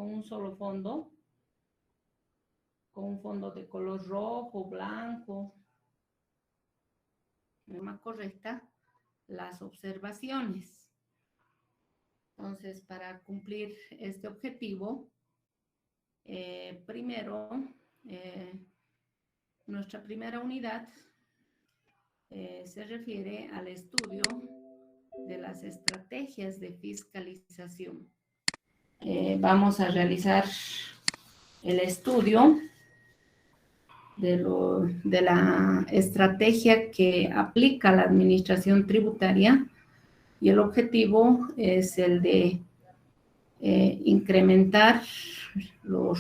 con un solo fondo, con un fondo de color rojo, blanco. De forma correcta las observaciones. Entonces, para cumplir este objetivo, primero, nuestra primera unidad se refiere al estudio de las estrategias de fiscalización. Vamos a realizar el estudio de la estrategia que aplica la administración tributaria, y el objetivo es el de incrementar los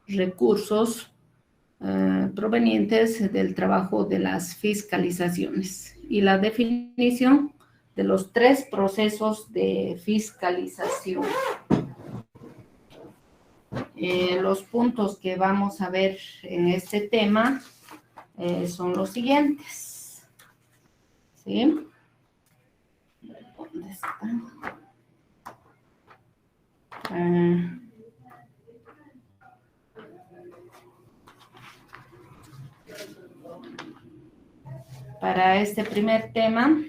recursos provenientes del trabajo de las fiscalizaciones y la definición de los 3 procesos de fiscalización. Los puntos que vamos a ver en este tema son los siguientes. ¿Sí? ¿Dónde está? Para este primer tema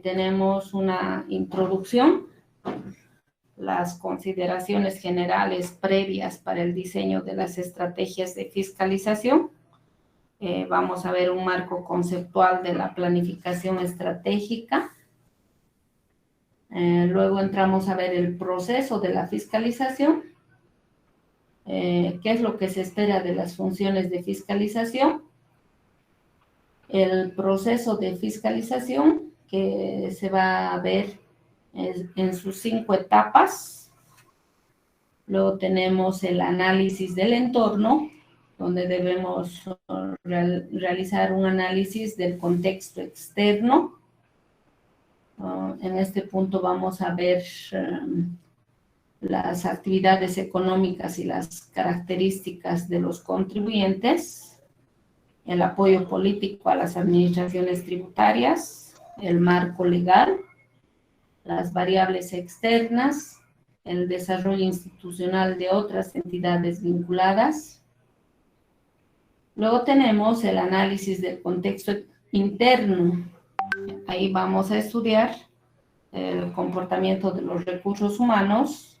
tenemos una introducción, las consideraciones generales previas para el diseño de las estrategias de fiscalización. Vamos a ver un marco conceptual de la planificación estratégica. Luego entramos a ver el proceso de la fiscalización, qué es lo que se espera de las funciones de fiscalización, el proceso de fiscalización que se va a ver en sus 5 etapas. Luego tenemos el análisis del entorno, donde debemos realizar un análisis del contexto externo. En este punto vamos a ver las actividades económicas y las características de los contribuyentes, el apoyo político a las administraciones tributarias, el marco legal, las variables externas, el desarrollo institucional de otras entidades vinculadas. Luego tenemos el análisis del contexto interno. Ahí vamos a estudiar el comportamiento de los recursos humanos,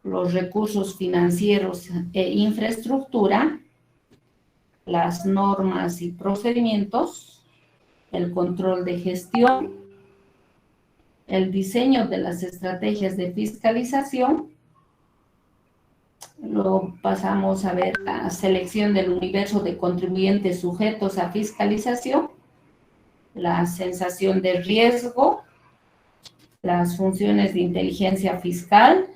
los recursos financieros e infraestructura, las normas y procedimientos, el control de gestión, el diseño de las estrategias de fiscalización. Luego pasamos a ver la selección del universo de contribuyentes sujetos a fiscalización, la sensación de riesgo, las funciones de inteligencia fiscal.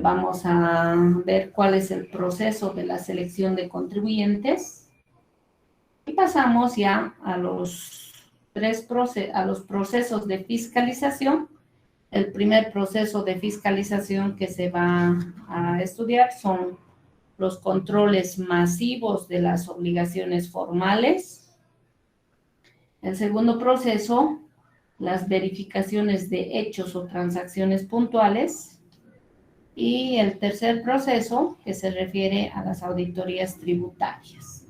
Vamos a ver cuál es el proceso de la selección de contribuyentes. Y pasamos ya a los procesos de fiscalización. El primer proceso de fiscalización que se va a estudiar son los controles masivos de las obligaciones formales. El segundo proceso, las verificaciones de hechos o transacciones puntuales. Y el tercer proceso, que se refiere a las auditorías tributarias.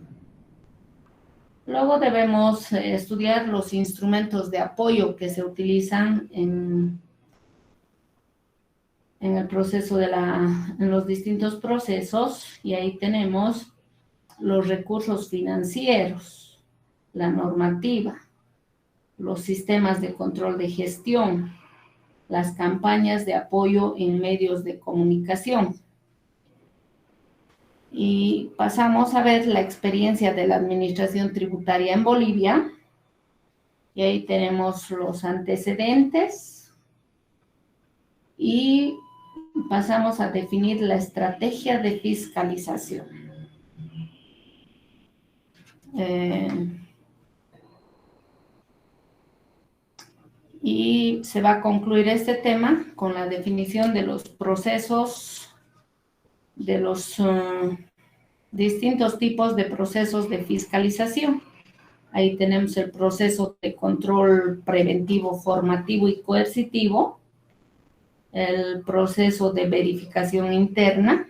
Luego debemos estudiar los instrumentos de apoyo que se utilizan en el proceso en los distintos procesos, y ahí tenemos los recursos financieros, la normativa, los sistemas de control de gestión, las campañas de apoyo en medios de comunicación. Y pasamos a ver la experiencia de la administración tributaria en Bolivia, y ahí tenemos los antecedentes, y pasamos a definir la estrategia de fiscalización. Y se va a concluir este tema con la definición de los procesos, de los distintos tipos de procesos de fiscalización. Ahí tenemos el proceso de control preventivo, formativo y coercitivo, el proceso de verificación interna,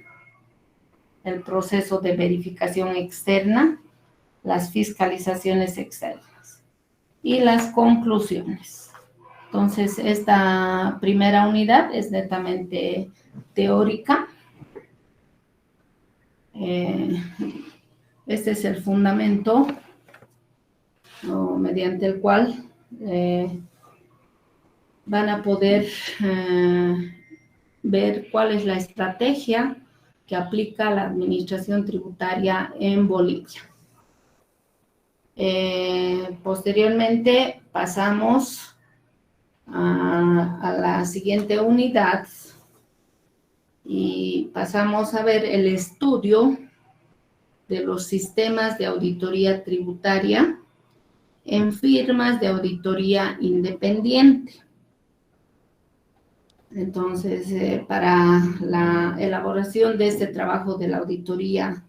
el proceso de verificación externa, las fiscalizaciones externas y las conclusiones. Entonces, esta primera unidad es netamente teórica. Este es el fundamento mediante el cual van a poder ver cuál es la estrategia que aplica la administración tributaria en Bolivia. Posteriormente pasamos a la siguiente unidad y pasamos a ver el estudio de los sistemas de auditoría tributaria en firmas de auditoría independiente. Entonces, para la elaboración de este trabajo de la auditoría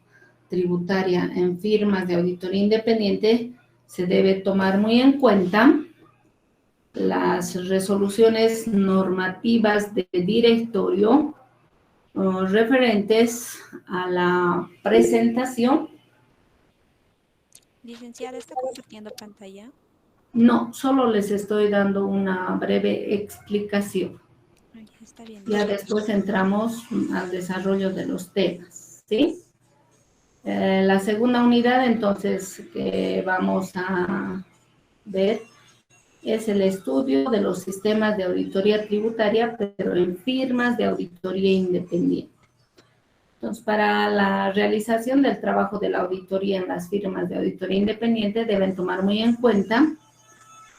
tributaria en firmas de auditoría independiente, se debe tomar muy en cuenta las resoluciones normativas de directorio referentes a la presentación. Licenciada, ¿está compartiendo pantalla? No, solo les estoy dando una breve explicación. Está bien. Ya después entramos al desarrollo de los temas, ¿sí? La segunda unidad, entonces, que vamos a ver es el estudio de los sistemas de auditoría tributaria, pero en firmas de auditoría independiente. Entonces, para la realización del trabajo de la auditoría en las firmas de auditoría independiente, deben tomar muy en cuenta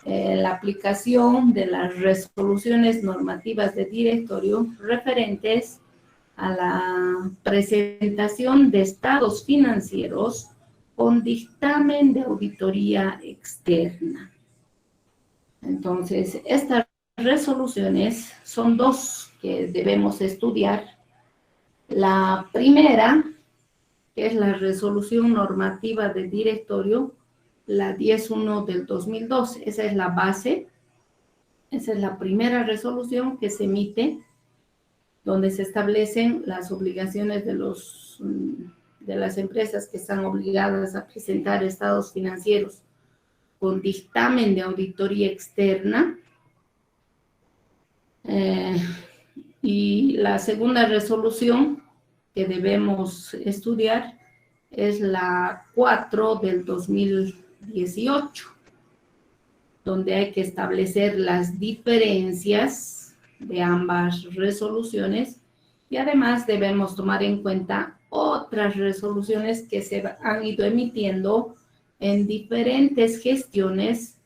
la aplicación de las resoluciones normativas de directorio referentes a la presentación de estados financieros con dictamen de auditoría externa. Entonces, estas resoluciones son dos que debemos estudiar. La primera, que es la resolución normativa de directorio, la 10.1 del 2002, esa es la base, esa es la primera resolución que se emite, donde se establecen las obligaciones de las empresas que están obligadas a presentar estados financieros con dictamen de auditoría externa. Y la segunda resolución que debemos estudiar es la 4 del 2018, donde hay que establecer las diferencias de ambas resoluciones y además debemos tomar en cuenta otras resoluciones que se han ido emitiendo en diferentes gestiones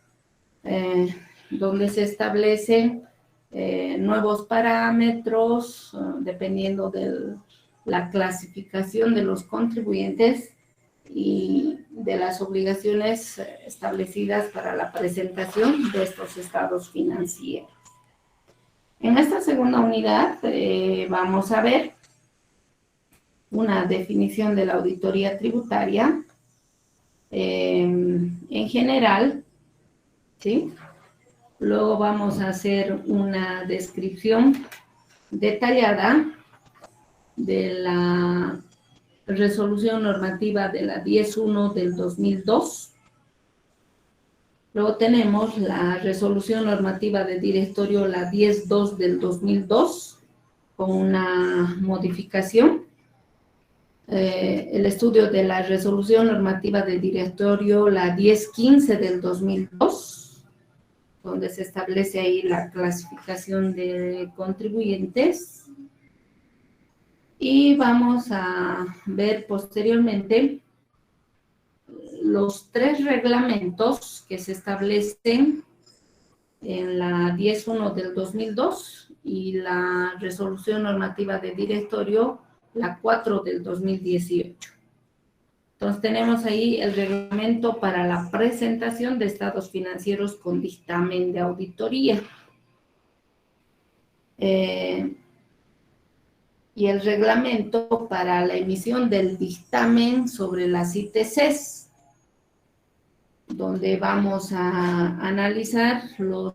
donde se establecen nuevos parámetros dependiendo de la clasificación de los contribuyentes y de las obligaciones establecidas para la presentación de estos estados financieros. En esta segunda unidad vamos a ver una definición de la auditoría tributaria en general, ¿sí? Luego vamos a hacer una descripción detallada de la resolución normativa de la 10.1 del 2002. Luego tenemos la resolución normativa de directorio, la 10.2 del 2002, con una modificación. El estudio de la resolución normativa de directorio, la 10.15 del 2002, donde se establece ahí la clasificación de contribuyentes. Y vamos a ver posteriormente los 3 reglamentos que se establecen en la 10.1 del 2002 y la resolución normativa de directorio, la 4 del 2018. Entonces tenemos ahí el reglamento para la presentación de estados financieros con dictamen de auditoría. Y el reglamento para la emisión del dictamen sobre las ITCs, donde vamos a analizar los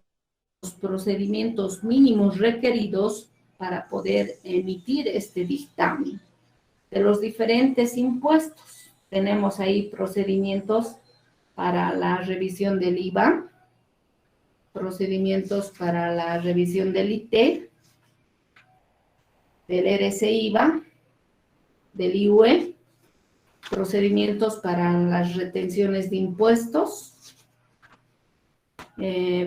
procedimientos mínimos requeridos para poder emitir este dictamen. De los diferentes impuestos, tenemos ahí procedimientos para la revisión del IVA, procedimientos para la revisión del IT, del RCIVA, del IUE, procedimientos para las retenciones de impuestos,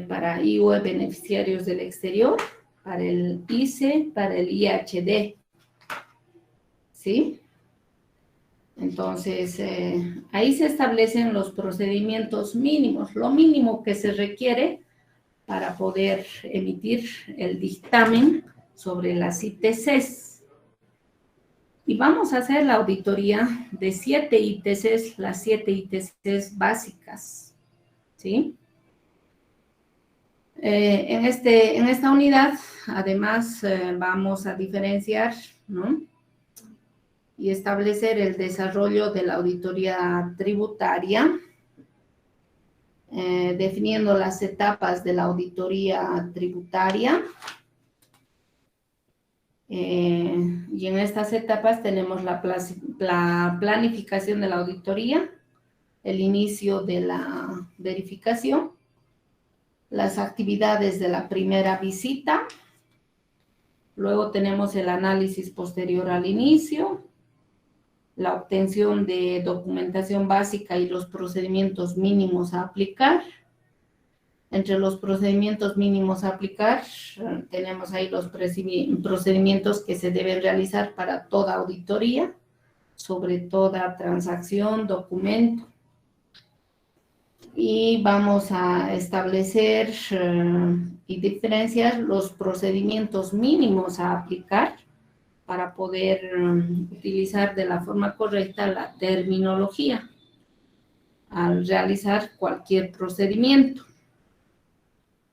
para IUE beneficiarios del exterior, para el ICE, para el IHD, ¿sí? Entonces, ahí se establecen los procedimientos mínimos, lo mínimo que se requiere para poder emitir el dictamen sobre las ITCs. Y vamos a hacer la auditoría de 7 ITCs, las 7 ITCs básicas, ¿sí? En esta unidad, además, vamos a diferenciar, ¿no?, y establecer el desarrollo de la auditoría tributaria, definiendo las etapas de la auditoría tributaria. Y en estas etapas tenemos la planificación de la auditoría, el inicio de la verificación, las actividades de la primera visita, luego tenemos el análisis posterior al inicio, la obtención de documentación básica y los procedimientos mínimos a aplicar. Entre los procedimientos mínimos a aplicar, tenemos ahí los procedimientos que se deben realizar para toda auditoría, sobre toda transacción, documento. Y vamos a establecer y diferenciar los procedimientos mínimos a aplicar para poder utilizar de la forma correcta la terminología al realizar cualquier procedimiento.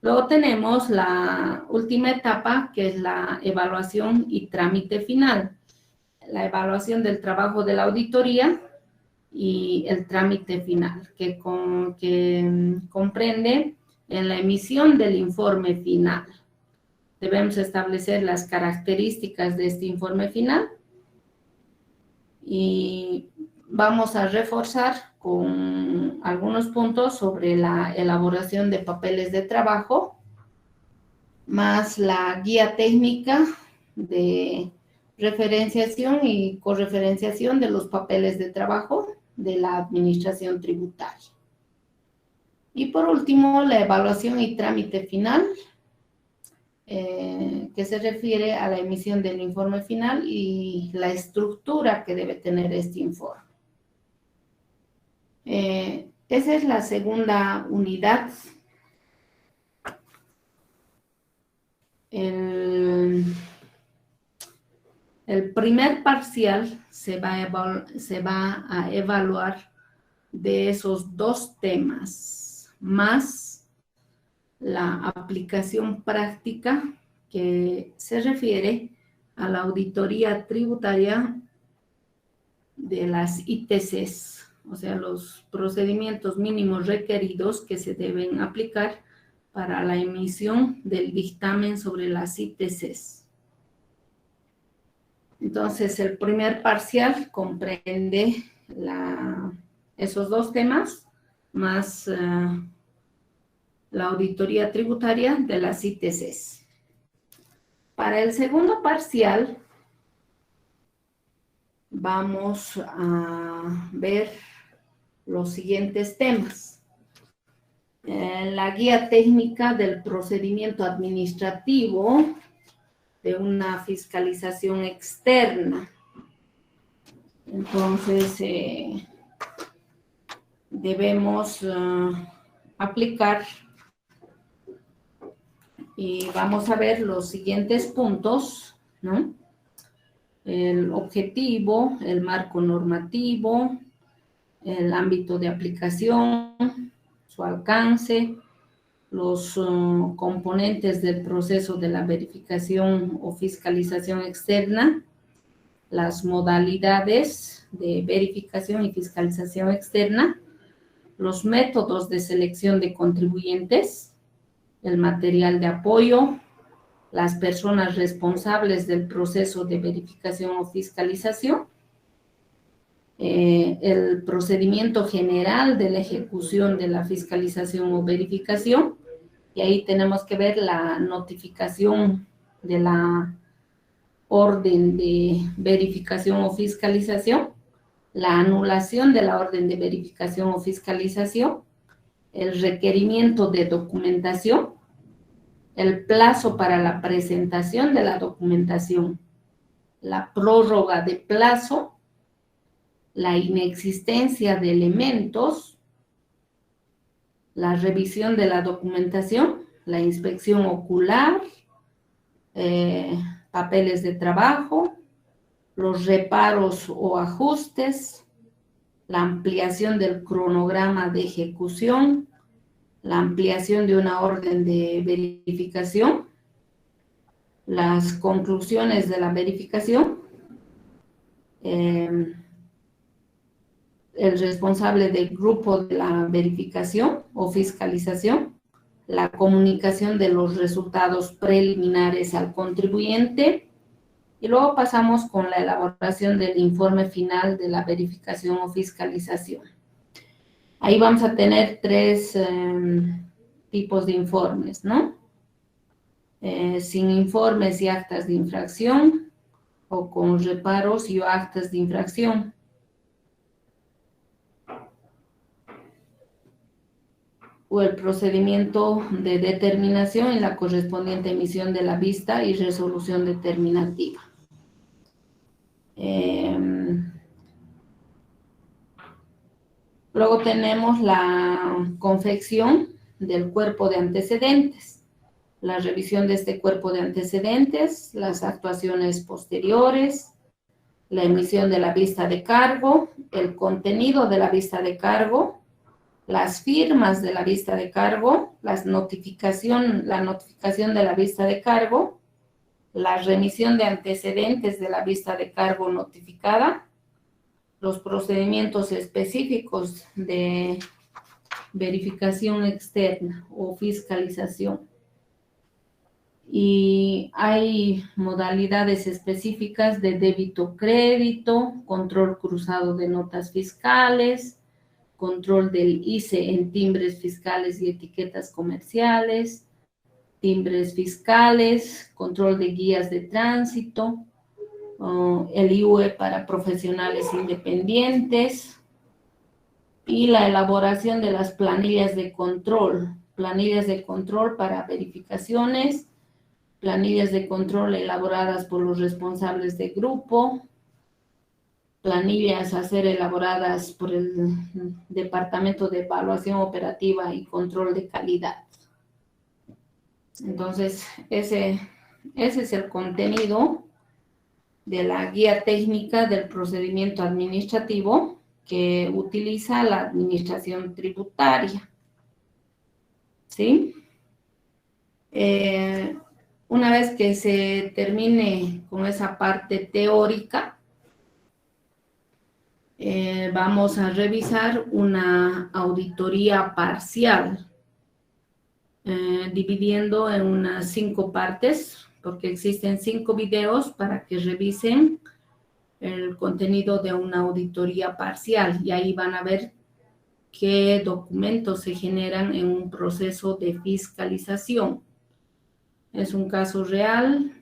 Luego tenemos la última etapa, que es la evaluación y trámite final. La evaluación del trabajo de la auditoría y el trámite final, que comprende en la emisión del informe final. Debemos establecer las características de este informe final y vamos a reforzar con algunos puntos sobre la elaboración de papeles de trabajo, más la guía técnica de referenciación y correferenciación de los papeles de trabajo de la administración tributaria. Y por último, la evaluación y trámite final, que se refiere a la emisión del informe final y la estructura que debe tener este informe. Esa es la segunda unidad. El primer parcial se va a evaluar de esos 2 temas, más la aplicación práctica que se refiere a la auditoría tributaria de las ITCs, o sea, los procedimientos mínimos requeridos que se deben aplicar para la emisión del dictamen sobre las ITCs. Entonces, el primer parcial comprende esos 2 temas, más la auditoría tributaria de las ITCs. Para el segundo parcial, vamos a ver los siguientes temas. La guía técnica del procedimiento administrativo de una fiscalización externa. Entonces, debemos aplicar y vamos a ver los siguientes puntos, ¿no? El objetivo, el marco normativo, el ámbito de aplicación, su alcance, los componentes del proceso de la verificación o fiscalización externa, las modalidades de verificación y fiscalización externa, los métodos de selección de contribuyentes, el material de apoyo, las personas responsables del proceso de verificación o fiscalización, el procedimiento general de la ejecución de la fiscalización o verificación, y ahí tenemos que ver la notificación de la orden de verificación o fiscalización, la anulación de la orden de verificación o fiscalización, el requerimiento de documentación, el plazo para la presentación de la documentación, la prórroga de plazo, la inexistencia de elementos, la revisión de la documentación, la inspección ocular, papeles de trabajo, los reparos o ajustes, la ampliación del cronograma de ejecución, la ampliación de una orden de verificación, las conclusiones de la verificación, el responsable del grupo de la verificación o fiscalización, la comunicación de los resultados preliminares al contribuyente, y luego pasamos con la elaboración del informe final de la verificación o fiscalización. Ahí vamos a tener tres tipos de informes, ¿no? Sin informes y actas de infracción, o con reparos y actas de infracción. O el procedimiento de determinación y la correspondiente emisión de la vista y resolución determinativa. Luego tenemos la confección del cuerpo de antecedentes, la revisión de este cuerpo de antecedentes, las actuaciones posteriores, la emisión de la vista de cargo, el contenido de la vista de cargo, las firmas de la vista de cargo, la notificación de la vista de cargo, la remisión de antecedentes de la vista de cargo notificada, los procedimientos específicos de verificación externa o fiscalización. Y hay modalidades específicas de débito-crédito, control cruzado de notas fiscales, control del ICE en timbres fiscales y etiquetas comerciales, timbres fiscales, control de guías de tránsito, el IUE para profesionales independientes y la elaboración de las planillas de control para verificaciones, planillas de control elaboradas por los responsables de grupo, planillas a ser elaboradas por el Departamento de Evaluación Operativa y Control de Calidad. Entonces, ese es el contenido de la guía técnica del procedimiento administrativo que utiliza la administración tributaria. ¿Sí? Una vez que se termine con esa parte teórica, vamos a revisar una auditoría parcial, dividiendo en unas 5 partes, porque existen 5 videos para que revisen el contenido de una auditoría parcial, y ahí van a ver qué documentos se generan en un proceso de fiscalización. Es un caso real,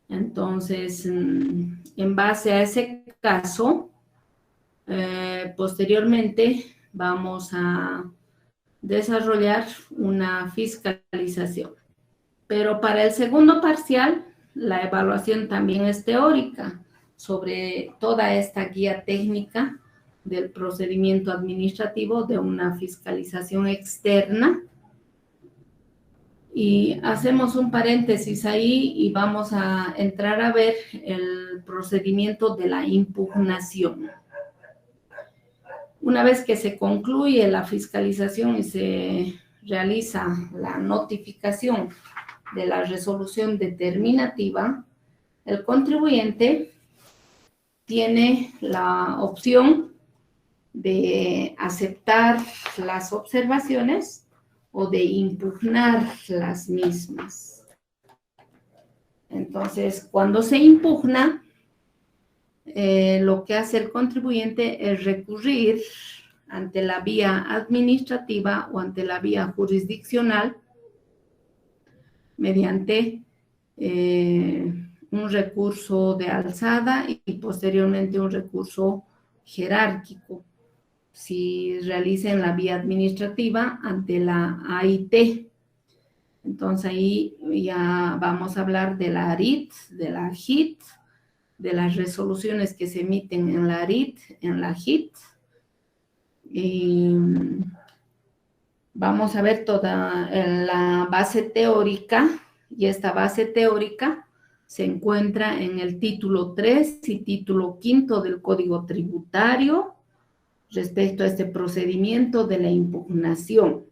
entonces, en base a ese caso, posteriormente vamos a desarrollar una fiscalización. Pero para el segundo parcial, la evaluación también es teórica sobre toda esta guía técnica del procedimiento administrativo de una fiscalización externa. Y hacemos un paréntesis ahí y vamos a entrar a ver el procedimiento de la impugnación. Una vez que se concluye la fiscalización y se realiza la notificación de la resolución determinativa, el contribuyente tiene la opción de aceptar las observaciones o de impugnar las mismas. Entonces, cuando se impugna, lo que hace el contribuyente es recurrir ante la vía administrativa o ante la vía jurisdiccional mediante un recurso de alzada y posteriormente un recurso jerárquico. Si realiza en la vía administrativa ante la AIT. Entonces ahí ya vamos a hablar de la ARIT, de la JIT, de las resoluciones que se emiten en la ARIT, en la JIT. Y vamos a ver toda la base teórica, y esta base teórica se encuentra en el título 3 y título 5 del Código Tributario respecto a este procedimiento de la impugnación.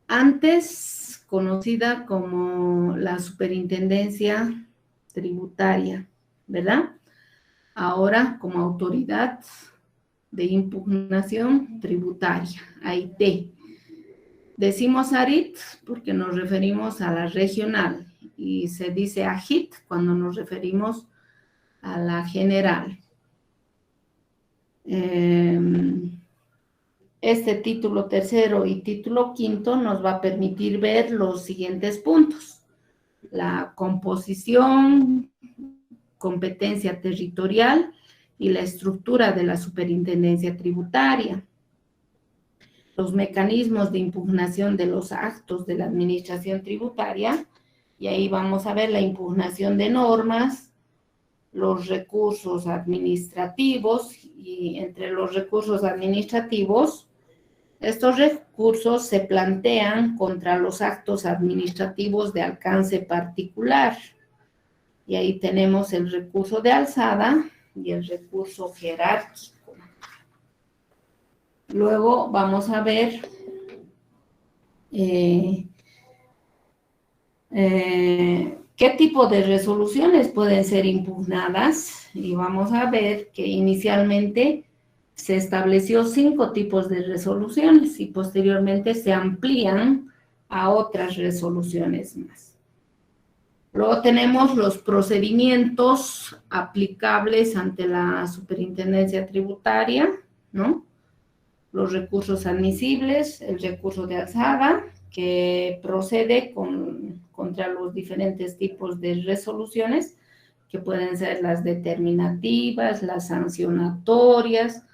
Antes conocida como la Superintendencia Tributaria, ¿verdad? Ahora como Autoridad de Impugnación Tributaria, AIT. Decimos ARIT porque nos referimos a la regional y se dice AJIT cuando nos referimos a la general. Este título tercero y título quinto nos va a permitir ver los siguientes puntos: la composición, competencia territorial y la estructura de la superintendencia tributaria, los mecanismos de impugnación de los actos de la administración tributaria, y ahí vamos a ver la impugnación de normas, los recursos administrativos, y entre los recursos administrativos, estos recursos se plantean contra los actos administrativos de alcance particular. Y ahí tenemos el recurso de alzada y el recurso jerárquico. Luego vamos a ver qué tipo de resoluciones pueden ser impugnadas. Y vamos a ver que inicialmente se estableció 5 tipos de resoluciones y posteriormente se amplían a otras resoluciones más. Luego tenemos los procedimientos aplicables ante la superintendencia tributaria, ¿no? Los recursos admisibles, el recurso de alzada, que procede contra los diferentes tipos de resoluciones, que pueden ser las determinativas, las sancionatorias,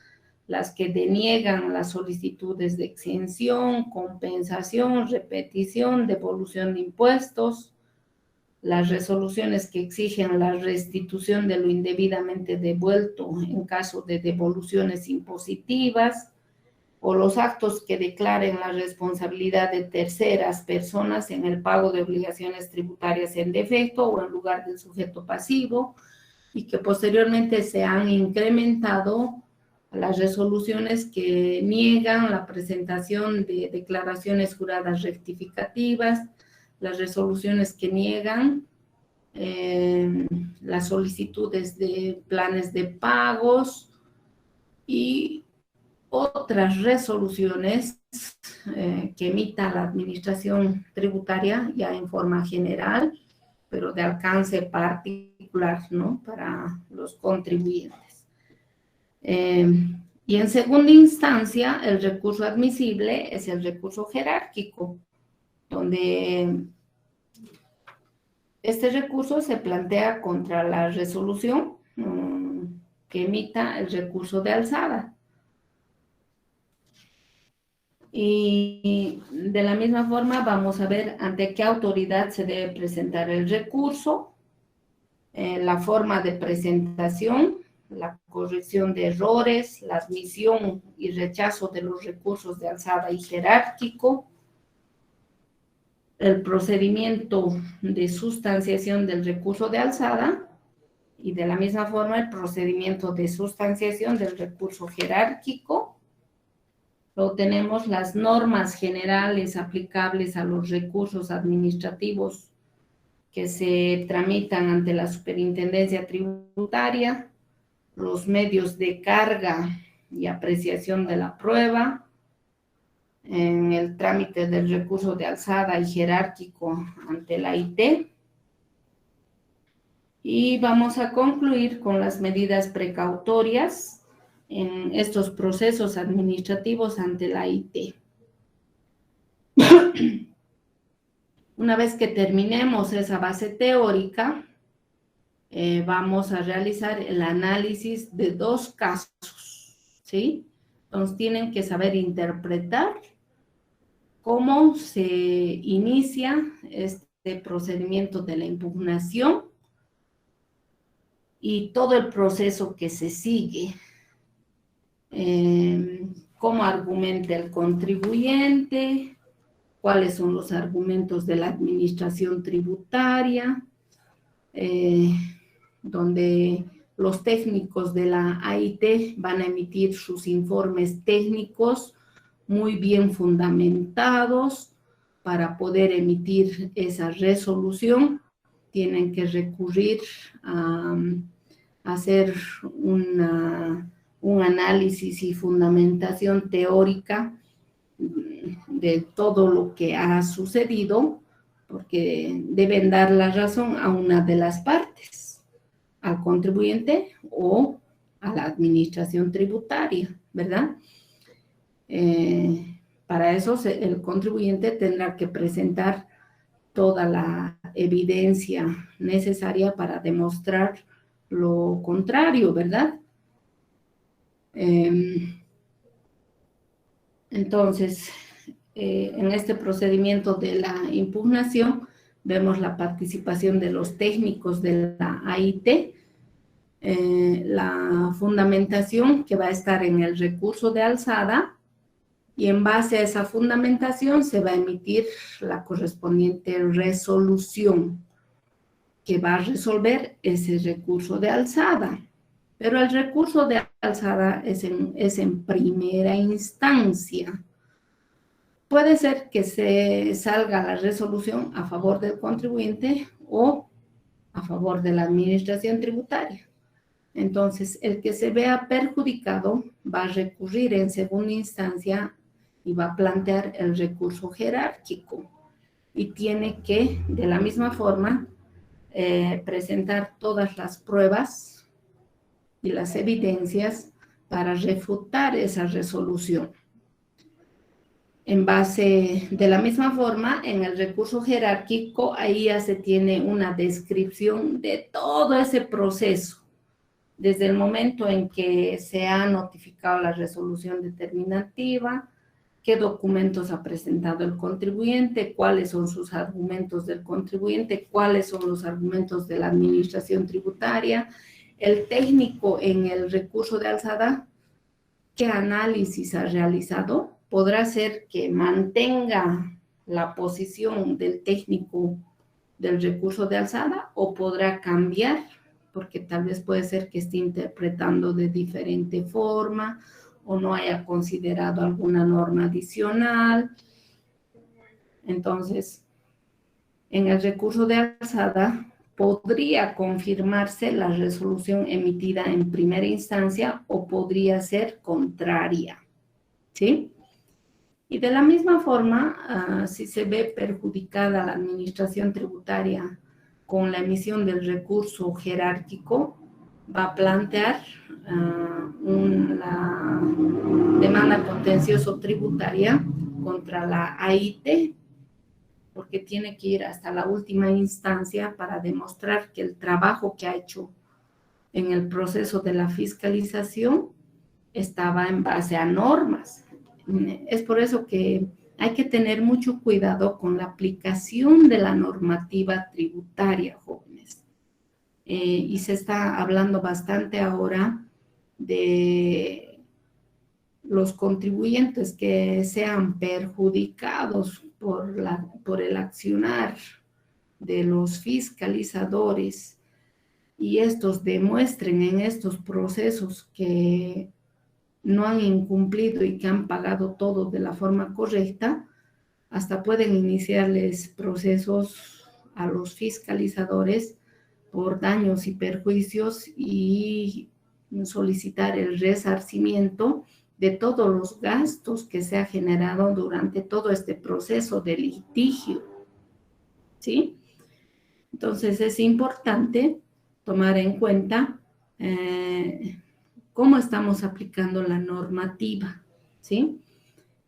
las que deniegan las solicitudes de exención, compensación, repetición, devolución de impuestos, las resoluciones que exigen la restitución de lo indebidamente devuelto en caso de devoluciones impositivas, o los actos que declaren la responsabilidad de terceras personas en el pago de obligaciones tributarias en defecto o en lugar del sujeto pasivo, y que posteriormente se han incrementado las resoluciones que niegan la presentación de declaraciones juradas rectificativas, las resoluciones que niegan las solicitudes de planes de pagos y otras resoluciones que emita la administración tributaria ya en forma general, pero de alcance particular, ¿no?, para los contribuyentes. Y en segunda instancia, el recurso admisible es el recurso jerárquico, donde este recurso se plantea contra la resolución que emita el recurso de alzada. Y de la misma forma vamos a ver ante qué autoridad se debe presentar el recurso, la forma de presentación, la corrección de errores, la admisión y rechazo de los recursos de alzada y jerárquico, el procedimiento de sustanciación del recurso de alzada y de la misma forma el procedimiento de sustanciación del recurso jerárquico. Luego tenemos las normas generales aplicables a los recursos administrativos que se tramitan ante la superintendencia tributaria, los medios de carga y apreciación de la prueba, en el trámite del recurso de alzada y jerárquico ante la AIT, Y vamos a concluir con las medidas precautorias en estos procesos administrativos ante la IT. Una vez que terminemos esa base teórica, vamos a realizar el análisis de 2 casos, ¿sí? Entonces tienen que saber interpretar cómo se inicia este procedimiento de la impugnación y todo el proceso que se sigue, cómo argumenta el contribuyente, cuáles son los argumentos de la administración tributaria, donde los técnicos de la AIT van a emitir sus informes técnicos muy bien fundamentados para poder emitir esa resolución. Tienen que recurrir a hacer un análisis y fundamentación teórica de todo lo que ha sucedido, porque deben dar la razón a una de las partes, al contribuyente o a la administración tributaria, ¿verdad? Para eso el contribuyente tendrá que presentar toda la evidencia necesaria para demostrar lo contrario, ¿verdad? Entonces, en este procedimiento de la impugnación, vemos la participación de los técnicos de la AIT, la fundamentación que va a estar en el recurso de alzada, y en base a esa fundamentación se va a emitir la correspondiente resolución que va a resolver ese recurso de alzada. Pero el recurso de alzada es en primera instancia. Puede ser que se salga la resolución a favor del contribuyente o a favor de la administración tributaria. Entonces, el que se vea perjudicado va a recurrir en segunda instancia y va a plantear el recurso jerárquico. Y tiene que, de la misma forma, presentar todas las pruebas y las evidencias para refutar esa resolución. En base, de la misma forma, en el recurso jerárquico, ahí ya se tiene una descripción de todo ese proceso, desde el momento en que se ha notificado la resolución determinativa, qué documentos ha presentado el contribuyente, cuáles son sus argumentos del contribuyente, cuáles son los argumentos de la administración tributaria, el técnico en el recurso de alzada, qué análisis ha realizado. Podrá ser que mantenga la posición del técnico del recurso de alzada o podrá cambiar, porque tal vez puede ser que esté interpretando de diferente forma o no haya considerado alguna norma adicional. Entonces, en el recurso de alzada podría confirmarse la resolución emitida en primera instancia o podría ser contraria, ¿sí? Y de la misma forma, si se ve perjudicada la administración tributaria con la emisión del recurso jerárquico, va a plantear una demanda contencioso tributaria contra la AIT, porque tiene que ir hasta la última instancia para demostrar que el trabajo que ha hecho en el proceso de la fiscalización estaba en base a normas. Es por eso que hay que tener mucho cuidado con la aplicación de la normativa tributaria, jóvenes. Y se está hablando bastante ahora de los contribuyentes que sean perjudicados por el accionar de los fiscalizadores y estos demuestren en estos procesos que no han incumplido y que han pagado todo de la forma correcta, hasta pueden iniciarles procesos a los fiscalizadores por daños y perjuicios y solicitar el resarcimiento de todos los gastos que se ha generado durante todo este proceso de litigio, ¿sí? Entonces es importante tomar en cuenta cómo estamos aplicando la normativa, ¿sí?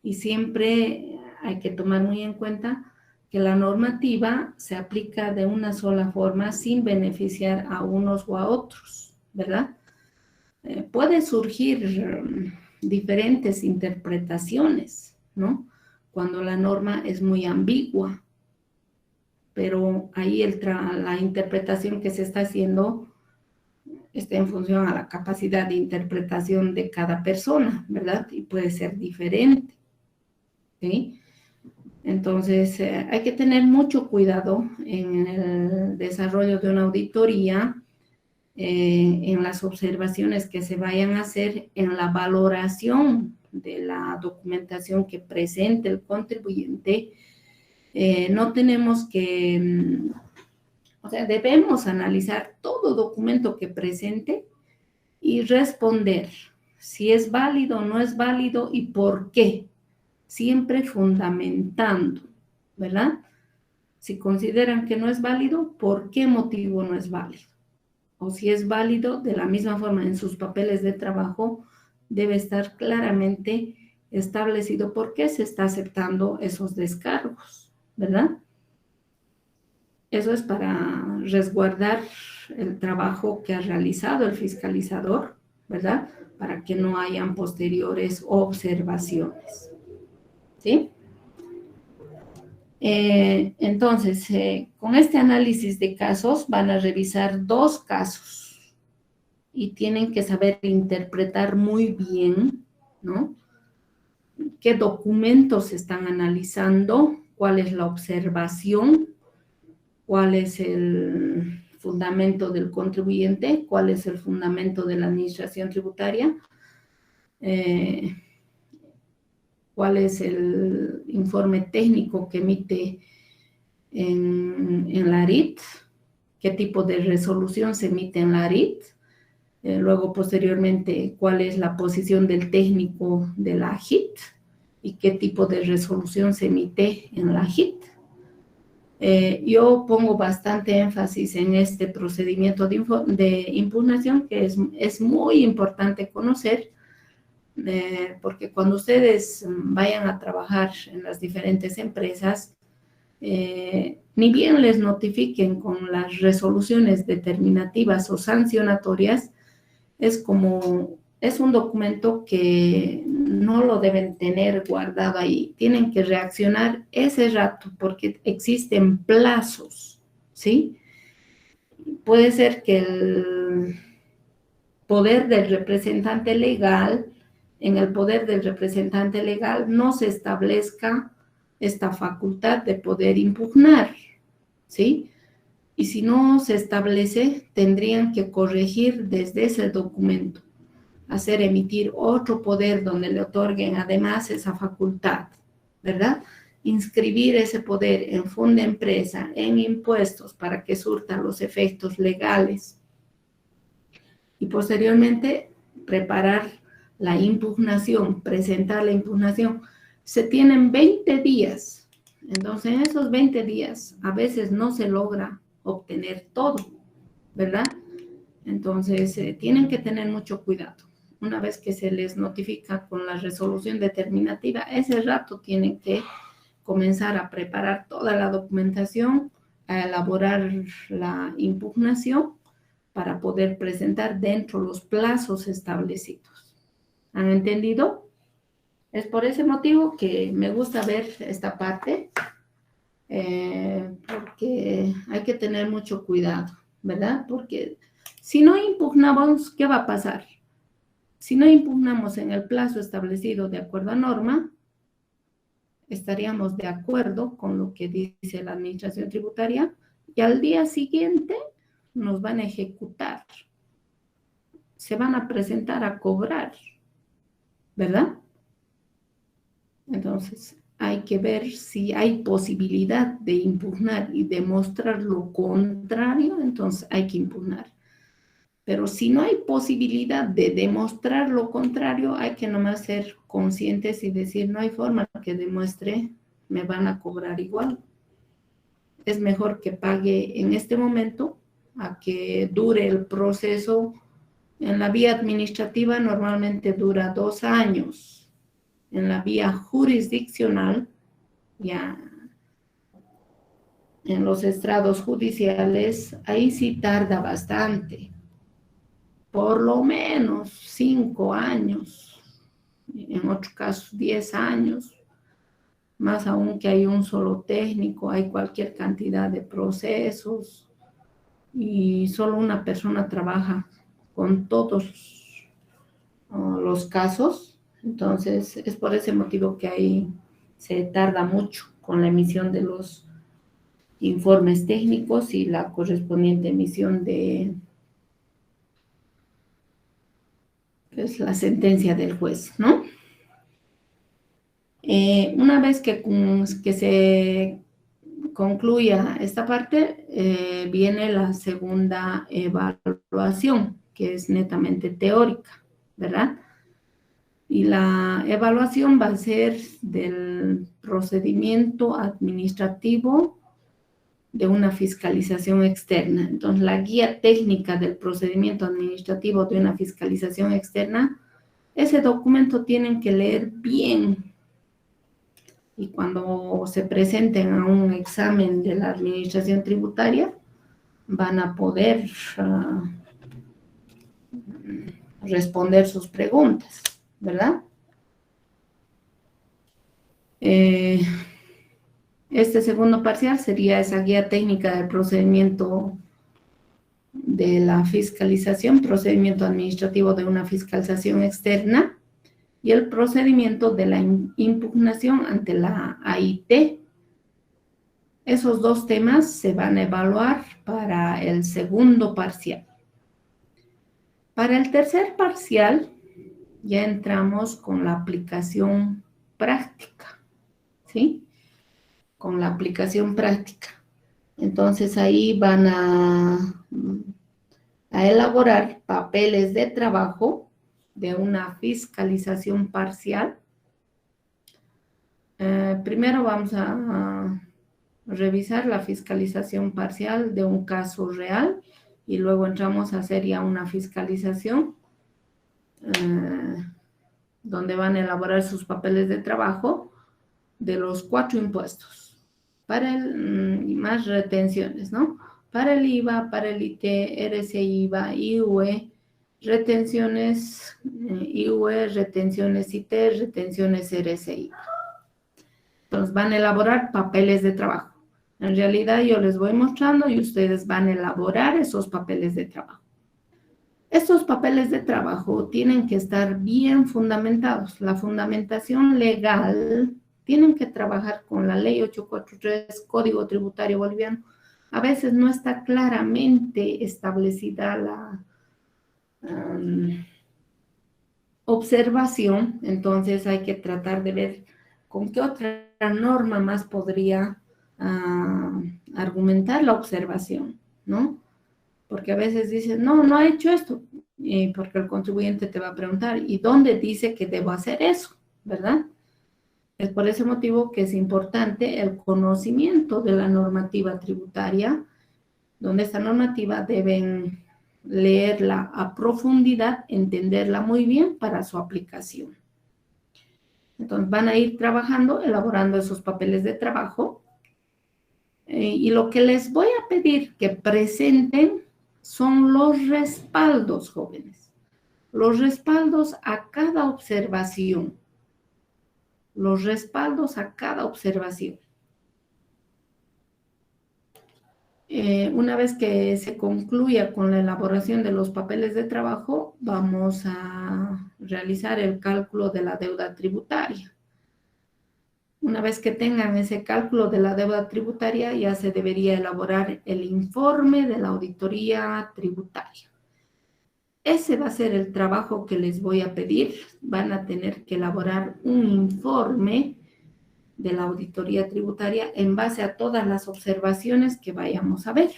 Y siempre hay que tomar muy en cuenta que la normativa se aplica de una sola forma sin beneficiar a unos o a otros, ¿verdad? Puede surgir diferentes interpretaciones, ¿no? Cuando la norma es muy ambigua, pero ahí la interpretación que se está haciendo está en función a la capacidad de interpretación de cada persona, ¿verdad? Y puede ser diferente, ¿sí? Entonces, hay que tener mucho cuidado en el desarrollo de una auditoría, en las observaciones que se vayan a hacer, en la valoración de la documentación que presente el contribuyente. No tenemos que, o sea, debemos analizar todo documento que presente y responder si es válido o no es válido y por qué, siempre fundamentando, ¿verdad? Si consideran que no es válido, ¿por qué motivo no es válido? O si es válido, de la misma forma en sus papeles de trabajo debe estar claramente establecido por qué se está aceptando esos descargos, ¿verdad? Eso es para resguardar el trabajo que ha realizado el fiscalizador, ¿verdad? Para que no hayan posteriores observaciones, ¿sí? Entonces, con este análisis de casos van a revisar 2 casos y tienen que saber interpretar muy bien, ¿no? ¿Qué documentos están analizando? ¿Cuál es la observación? ¿Cuál es el fundamento del contribuyente? ¿Cuál es el fundamento de la administración tributaria? ¿Cuál es el informe técnico que emite en la ARIT? ¿Qué tipo de resolución se emite en la ARIT? Luego, posteriormente, ¿cuál es la posición del técnico de la AJIT? ¿Y qué tipo de resolución se emite en la AJIT? Yo pongo bastante énfasis en este procedimiento de impugnación, que es muy importante conocer, porque cuando ustedes vayan a trabajar en las diferentes empresas, ni bien les notifiquen con las resoluciones determinativas o sancionatorias, es un documento que no lo deben tener guardado ahí, tienen que reaccionar ese rato porque existen plazos, ¿sí? Puede ser que el poder del representante legal, en el poder del representante legal no se establezca esta facultad de poder impugnar, ¿sí? Y si no se establece, tendrían que corregir desde ese documento, hacer emitir otro poder donde le otorguen además esa facultad, ¿verdad? Inscribir ese poder en funda empresa, en impuestos, para que surta los efectos legales. Y posteriormente, preparar la impugnación, presentar la impugnación. Se tienen 20 días. Entonces, en esos 20 días, a veces no se logra obtener todo, ¿verdad? Entonces, tienen que tener mucho cuidado. Una vez que se les notifica con la resolución determinativa, ese rato tienen que comenzar a preparar toda la documentación, a elaborar la impugnación para poder presentar dentro de los plazos establecidos. ¿Han entendido? Es por ese motivo que me gusta ver esta parte, porque hay que tener mucho cuidado, ¿verdad? Porque si no impugnamos, ¿qué va a pasar? Si no impugnamos en el plazo establecido de acuerdo a norma, estaríamos de acuerdo con lo que dice la administración tributaria y al día siguiente nos van a ejecutar, se van a presentar a cobrar, ¿verdad? Entonces, hay que ver si hay posibilidad de impugnar y demostrar lo contrario, entonces hay que impugnar. Pero si no hay posibilidad de demostrar lo contrario, hay que nomás ser conscientes y decir, no hay forma que demuestre, me van a cobrar igual. Es mejor que pague en este momento a que dure el proceso. En la vía administrativa normalmente dura 2 años. En la vía jurisdiccional, ya en los estrados judiciales, ahí sí tarda bastante. Por lo menos 5 años, en otros casos 10 años. Más aún que hay un solo técnico, hay cualquier cantidad de procesos y solo una persona trabaja con todos los casos. Entonces, es por ese motivo que ahí se tarda mucho con la emisión de los informes técnicos y la correspondiente emisión de pues, la sentencia del juez, ¿no? Una vez que se concluya esta parte, viene la segunda evaluación, que es netamente teórica, ¿verdad? Y la evaluación va a ser del procedimiento administrativo de una fiscalización externa. Entonces, la guía técnica del procedimiento administrativo de una fiscalización externa, ese documento tienen que leer bien. Y cuando se presenten a un examen de la administración tributaria, van a poder responder sus preguntas, ¿verdad? Este segundo parcial sería esa guía técnica del procedimiento de la fiscalización, procedimiento administrativo de una fiscalización externa, y el procedimiento de la impugnación ante la AIT. Esos 2 temas se van a evaluar para el segundo parcial. Para el tercer parcial ya entramos con la aplicación práctica, ¿sí? Con la aplicación práctica. Entonces ahí van a elaborar papeles de trabajo de una fiscalización parcial. Primero vamos a revisar la fiscalización parcial de un caso real y luego entramos a hacer ya una fiscalización donde van a elaborar sus papeles de trabajo de los 4 impuestos y más retenciones, ¿no? Para el IVA, para el IT, RCI, IVA, IUE, retenciones IUE, retenciones IT, retenciones RCI. Entonces van a elaborar papeles de trabajo. En realidad yo les voy mostrando y ustedes van a elaborar esos papeles de trabajo. Estos papeles de trabajo tienen que estar bien fundamentados. La fundamentación legal tienen que trabajar con la ley 843, Código Tributario Boliviano. A veces no está claramente establecida la observación, entonces hay que tratar de ver con qué otra norma más podría argumentar la observación, ¿no? Porque a veces dicen, no ha hecho esto, porque el contribuyente te va a preguntar, ¿y dónde dice que debo hacer eso? ¿Verdad? Es por ese motivo que es importante el conocimiento de la normativa tributaria, donde esta normativa deben leerla a profundidad, entenderla muy bien para su aplicación. Entonces van a ir trabajando, elaborando esos papeles de trabajo, y lo que les voy a pedir que presenten son los respaldos, jóvenes. Los respaldos a cada observación. Los respaldos a cada observación. Una vez que se concluya con la elaboración de los papeles de trabajo, vamos a realizar el cálculo de la deuda tributaria. Una vez que tengan ese cálculo de la deuda tributaria, ya se debería elaborar el informe de la auditoría tributaria. Ese va a ser el trabajo que les voy a pedir. Van a tener que elaborar un informe de la auditoría tributaria en base a todas las observaciones que vayamos a ver.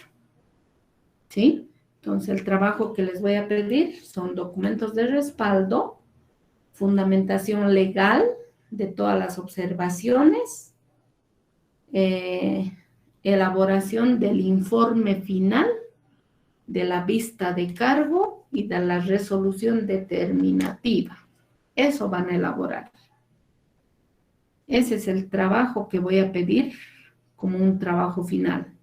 ¿Sí? Entonces, el trabajo que les voy a pedir son documentos de respaldo, fundamentación legal de todas las observaciones, elaboración del informe final de la vista de cargo y de la resolución determinativa. Eso van a elaborar. Ese es el trabajo que voy a pedir como un trabajo final.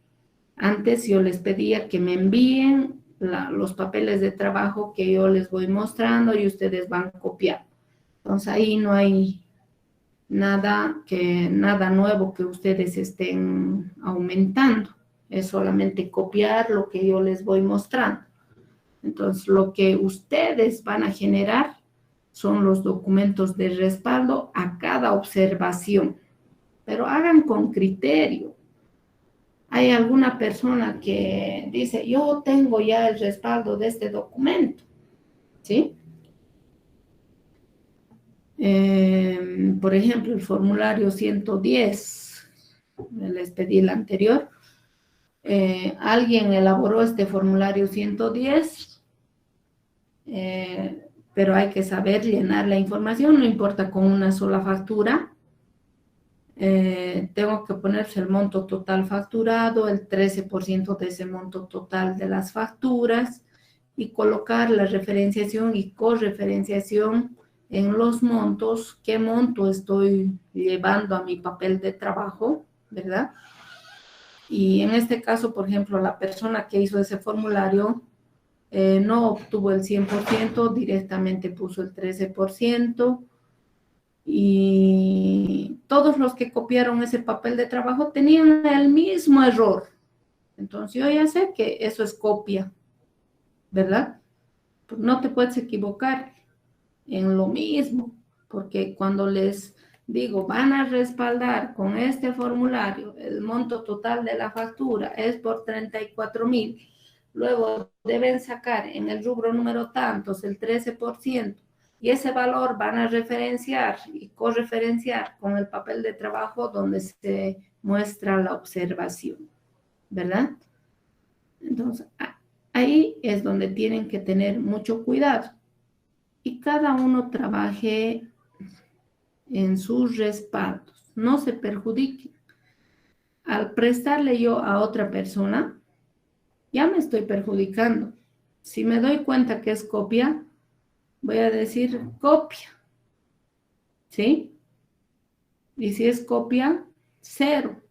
Antes yo les pedía que me envíen los papeles de trabajo que yo les voy mostrando y ustedes van a copiar. Entonces ahí no hay nada nuevo que ustedes estén aumentando. Es solamente copiar lo que yo les voy mostrando. Entonces lo que ustedes van a generar son los documentos de respaldo a cada observación. Pero hagan con criterio. Hay alguna persona que dice, yo tengo ya el respaldo de este documento, ¿sí? Por ejemplo, el formulario 110, les pedí el anterior. Alguien elaboró este formulario 110, pero hay que saber llenar la información, no importa con una sola factura. Tengo que ponerse el monto total facturado, el 13% de ese monto total de las facturas y colocar la referenciación y correferenciación en los montos, qué monto estoy llevando a mi papel de trabajo, ¿verdad? Y en este caso, por ejemplo, la persona que hizo ese formulario no obtuvo el 100%, directamente puso el 13%. Y todos los que copiaron ese papel de trabajo tenían el mismo error. Entonces yo ya sé que eso es copia, ¿verdad? Pues no te puedes equivocar en lo mismo, porque cuando les digo, van a respaldar con este formulario, el monto total de la factura es por 34,000, luego deben sacar en el rubro número tantos el 13%, y ese valor van a referenciar y correferenciar con el papel de trabajo donde se muestra la observación, ¿verdad? Entonces, ahí es donde tienen que tener mucho cuidado y cada uno trabaje en sus respaldos, no se perjudiquen. Al prestarle yo a otra persona, ya me estoy perjudicando. Si me doy cuenta que es copia, voy a decir copia, ¿sí? Y si es copia, 0,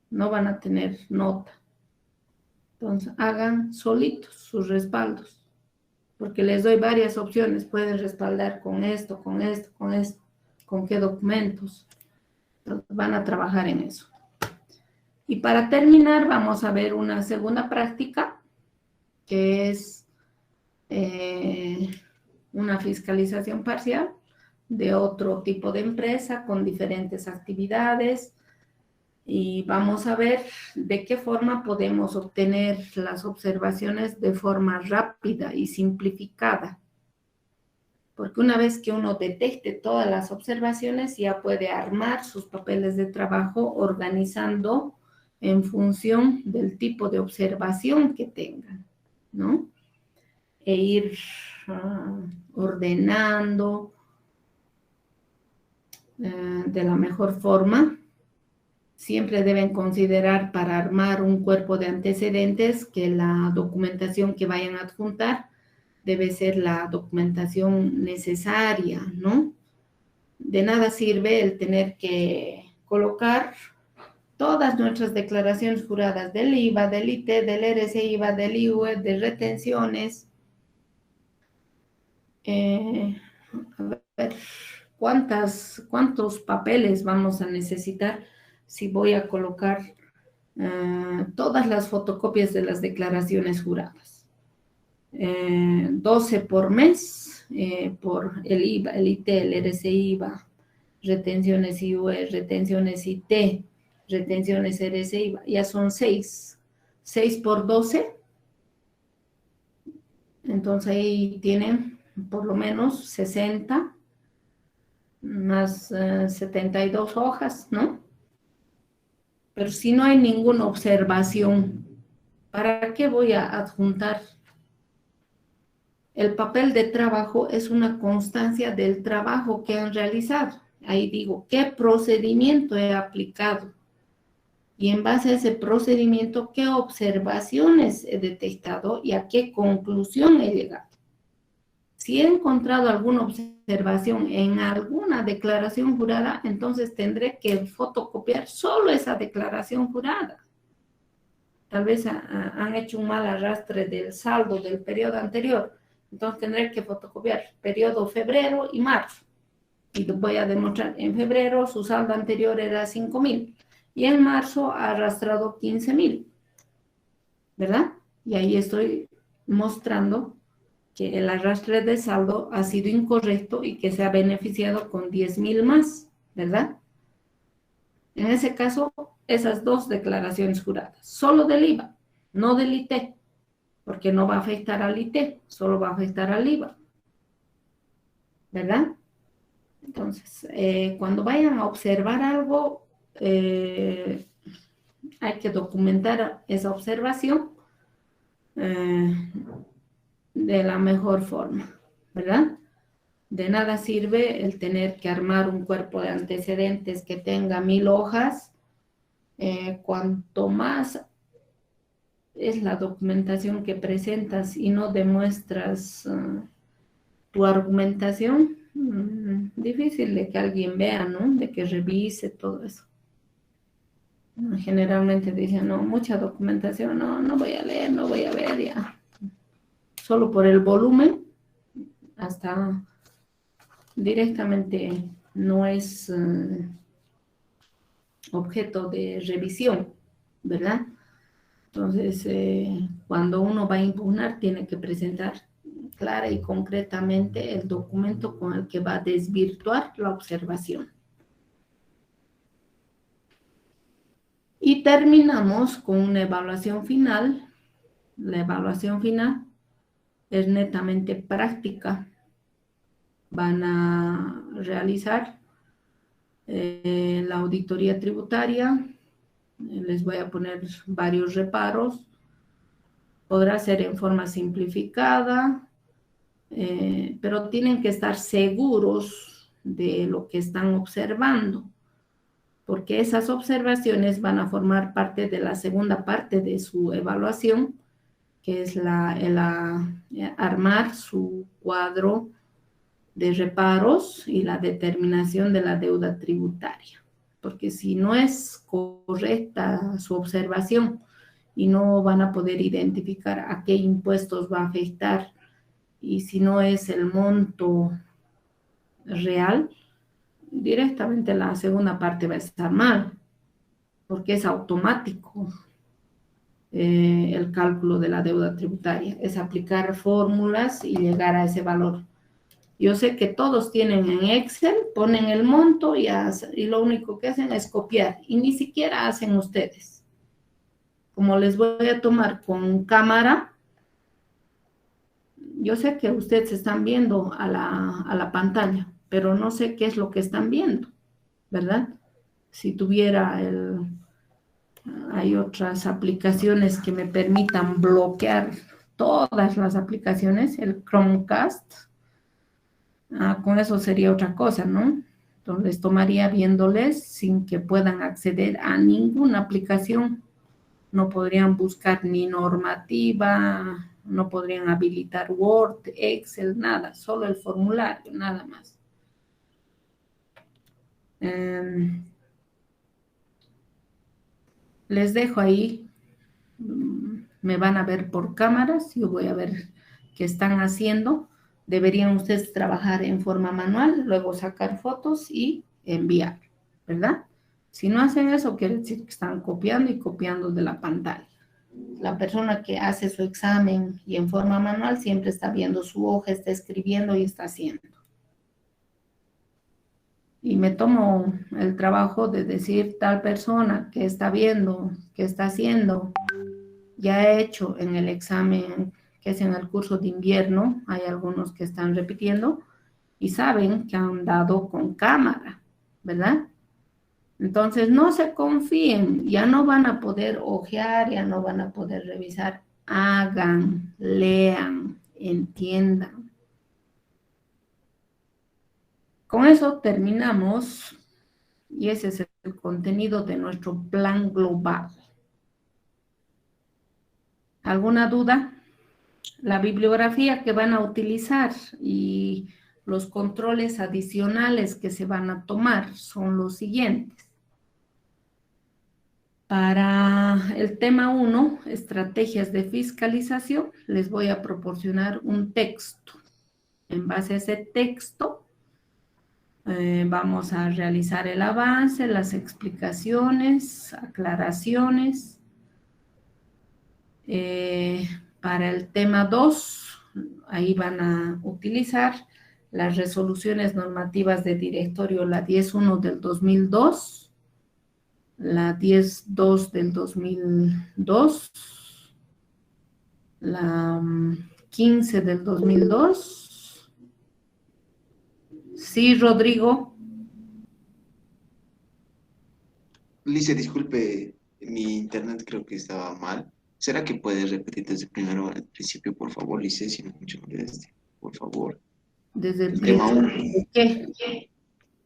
no van a tener nota. Entonces, hagan solitos sus respaldos, porque les doy varias opciones. Pueden respaldar con esto, con esto, con esto, con qué documentos. Entonces, van a trabajar en eso. Y para terminar, vamos a ver una segunda práctica, que es una fiscalización parcial de otro tipo de empresa con diferentes actividades. Y vamos a ver de qué forma podemos obtener las observaciones de forma rápida y simplificada. Porque una vez que uno detecte todas las observaciones, ya puede armar sus papeles de trabajo organizando en función del tipo de observación que tengan, ¿no? E ir ordenando de la mejor forma. Siempre deben considerar para armar un cuerpo de antecedentes que la documentación que vayan a adjuntar debe ser la documentación necesaria, ¿no? De nada sirve el tener que colocar todas nuestras declaraciones juradas del IVA, del IT, del RCIVA, del IUE, de retenciones. A ver, ¿cuántos papeles vamos a necesitar si voy a colocar todas las fotocopias de las declaraciones juradas? 12 por mes, por el IVA, el IT, el RCIVA, retenciones IUE, retenciones IT, retenciones RCIVA, ya son 6. 6 por 12. Entonces ahí tienen por lo menos 60 más 72 hojas, ¿no? Pero si no hay ninguna observación, ¿para qué voy a adjuntar? El papel de trabajo es una constancia del trabajo que han realizado. Ahí digo, ¿qué procedimiento he aplicado? Y en base a ese procedimiento, ¿qué observaciones he detectado y a qué conclusión he llegado? Si he encontrado alguna observación en alguna declaración jurada, entonces tendré que fotocopiar solo esa declaración jurada. Tal vez han hecho un mal arrastre del saldo del periodo anterior, entonces tendré que fotocopiar periodo febrero y marzo. Y voy a demostrar, en febrero su saldo anterior era 5,000 y en marzo ha arrastrado 15,000, ¿verdad? Y ahí estoy mostrando que el arrastre de saldo ha sido incorrecto y que se ha beneficiado con 10,000 más, ¿verdad? En ese caso, esas dos declaraciones juradas, solo del IVA, no del IT, porque no va a afectar al IT, solo va a afectar al IVA, ¿verdad? Entonces, cuando vayan a observar algo, hay que documentar esa observación de la mejor forma, ¿verdad? De nada sirve el tener que armar un cuerpo de antecedentes que tenga 1,000 hojas. Cuanto más es la documentación que presentas y no demuestras tu argumentación, difícil de que alguien vea, ¿no? De que revise todo eso. Generalmente dicen, no, mucha documentación, no, no voy a leer, no voy a ver ya. Solo por el volumen, hasta directamente no es objeto de revisión, ¿verdad? Entonces, cuando uno va a impugnar, tiene que presentar clara y concretamente el documento con el que va a desvirtuar la observación. Y terminamos con una evaluación final. La evaluación final es netamente práctica. Van a realizar la auditoría tributaria. Les voy a poner varios reparos. Podrá ser en forma simplificada, pero tienen que estar seguros de lo que están observando, porque esas observaciones van a formar parte de la segunda parte de su evaluación, que es armar su cuadro de reparos y la determinación de la deuda tributaria. Porque si no es correcta su observación y no van a poder identificar a qué impuestos va a afectar, y si no es el monto real, directamente la segunda parte va a estar mal, porque es automático el cálculo de la deuda tributaria, es aplicar fórmulas y llegar a ese valor. Yo sé que todos tienen en Excel, ponen el monto y lo único que hacen es copiar, y ni siquiera hacen ustedes. Como les voy a tomar con cámara, yo sé que ustedes están viendo a la pantalla, pero no sé qué es lo que están viendo, ¿verdad? Si tuviera hay otras aplicaciones que me permitan bloquear todas las aplicaciones, el Chromecast, con eso sería otra cosa, ¿no? Entonces tomaría viéndoles sin que puedan acceder a ninguna aplicación. No podrían buscar ni normativa, no podrían habilitar Word, Excel, nada, solo el formulario, nada más. Les dejo ahí, me van a ver por cámaras, yo voy a ver qué están haciendo. Deberían ustedes trabajar en forma manual, luego sacar fotos y enviar, ¿verdad? Si no hacen eso, quiere decir que están copiando y copiando de la pantalla. La persona que hace su examen y en forma manual siempre está viendo su hoja, está escribiendo y está haciendo. Y me tomo el trabajo de decir tal persona que está viendo, que está haciendo, ya he hecho en el examen que es en el curso de invierno, hay algunos que están repitiendo y saben que han dado con cámara, ¿verdad? Entonces, no se confíen, ya no van a poder ojear, ya no van a poder revisar. Hagan, lean, entiendan. Con eso terminamos y ese es el contenido de nuestro plan global. ¿Alguna duda? La bibliografía que van a utilizar y los controles adicionales que se van a tomar son los siguientes. Para el tema 1, estrategias de fiscalización, les voy a proporcionar un texto. En base a ese texto, vamos a realizar el avance, las explicaciones, aclaraciones. Para el tema 2, ahí van a utilizar las resoluciones normativas de directorio, la 10.1 del 2002, la 10.2 del 2002, la 15 del 2002. Sí, Rodrigo. Lice, disculpe, mi internet creo que estaba mal. ¿Será que puedes repetir desde primero al principio, por favor, Lice, si no mucho moleste, por favor? Desde el El tema principio. 1. ¿Qué?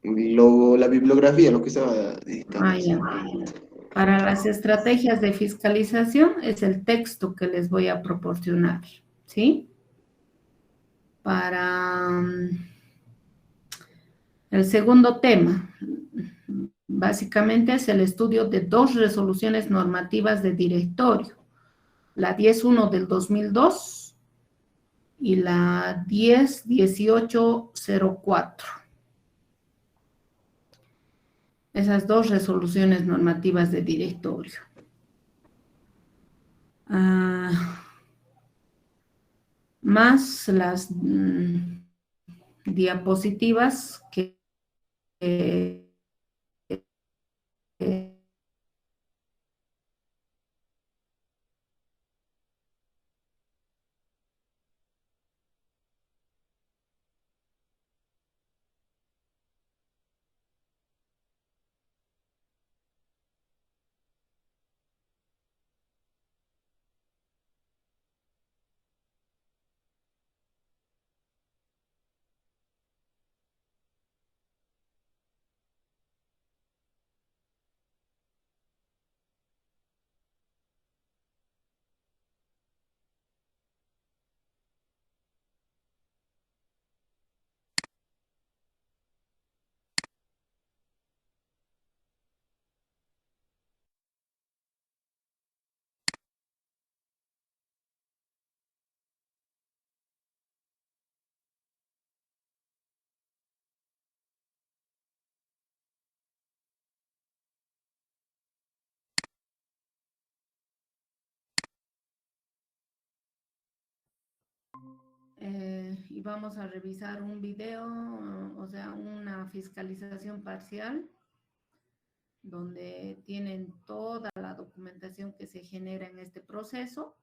La bibliografía, lo que estaba editando. Ya. Para las estrategias de fiscalización es el texto que les voy a proporcionar, ¿sí? Para el segundo tema, básicamente es el estudio de 2 resoluciones normativas de directorio, la 10.1 del 2002 y la 10.1804. Esas 2 resoluciones normativas de directorio. Más las diapositivas que y vamos a revisar un video, o sea, una fiscalización parcial, donde tienen toda la documentación que se genera en este proceso.